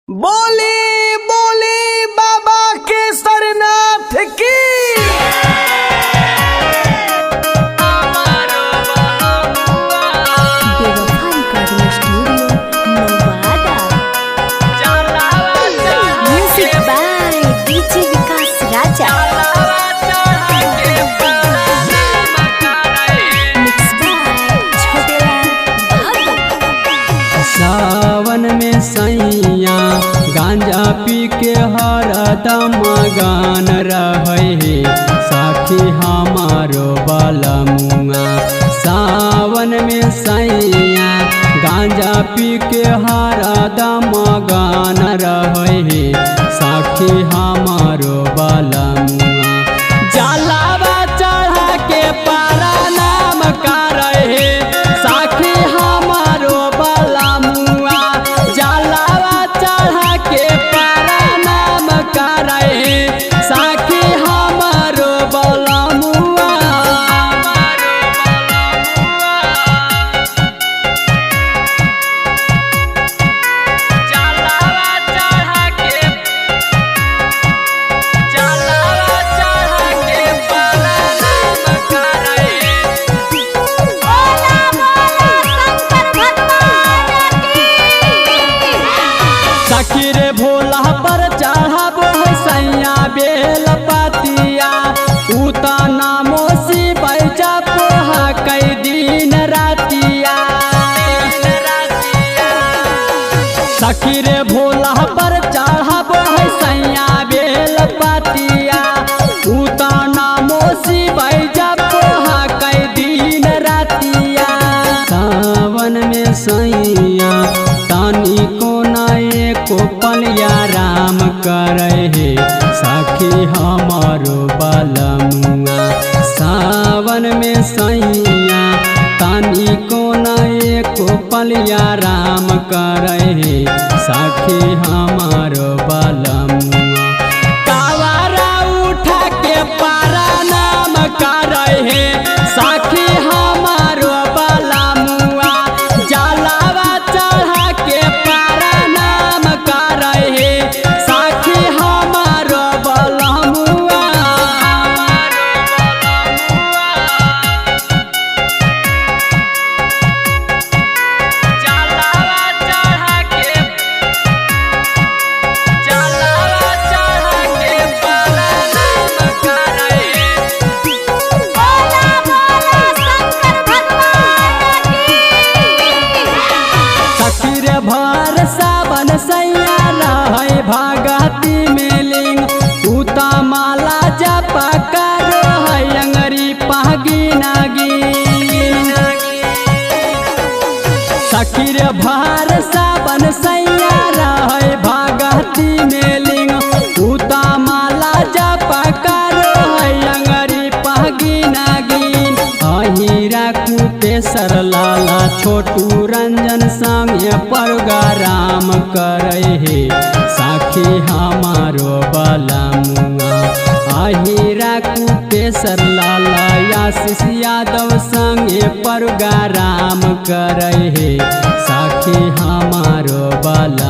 बोली बोली बाबा केसरनाथ की। Music by DJ Vikas Raja. Mixed by Chhotelal बाबू। सावन में सैया गांजा पी के हरदम गान रहे साखी हमारो बलमुआ। सावन में सैया गांजा पी के हरदम गान रहे साखी हमारो बलमुआ। जलावा चढ़ा के पारा नाम करे साखी हमारो बलमुआ। जलावा चढ़ा के पारा नाम करे साखी हमारो बलमुआ। सखी रे भोला पर चढ़ाबो है सैया बेल पतिया। उता नामो शिव जपो है कई दिन रातिया। सखी रे भोला पर चढ़ाबो है सैया बेल पतिया। उता नामो शिव जपो है कई दिन रातिया। सावन में सैया तानी को नए को पलिया राम करे साखी हमारो बलमुआ। सावन में सैया तानी को नए को पलिया राम करे साखी हमारो बलमुआ। कावारा उठा के पारा नाम करे साखी हमारो बलमुआ। जलावा चढ़ा के पारा नाम करे साखी हमारो बलमुआ। सखी रे भर सावन सैया रहे भगती में लिंग। उता माला जप कर अंगरी पागी नागी। सखी रे भर सावन सैया रहे भगती में लिंग। उता माला जप कर अंगरी पागी नागिन। अहिरा कुपेसर लाला छोटू रंजन संगे प्रोग्राम करे साखी हमारो बलमुआ। अहिरा कुपेसर लाला आशीष यादव संगे प्रोग्राम करे साखी हमारो बलमुआ।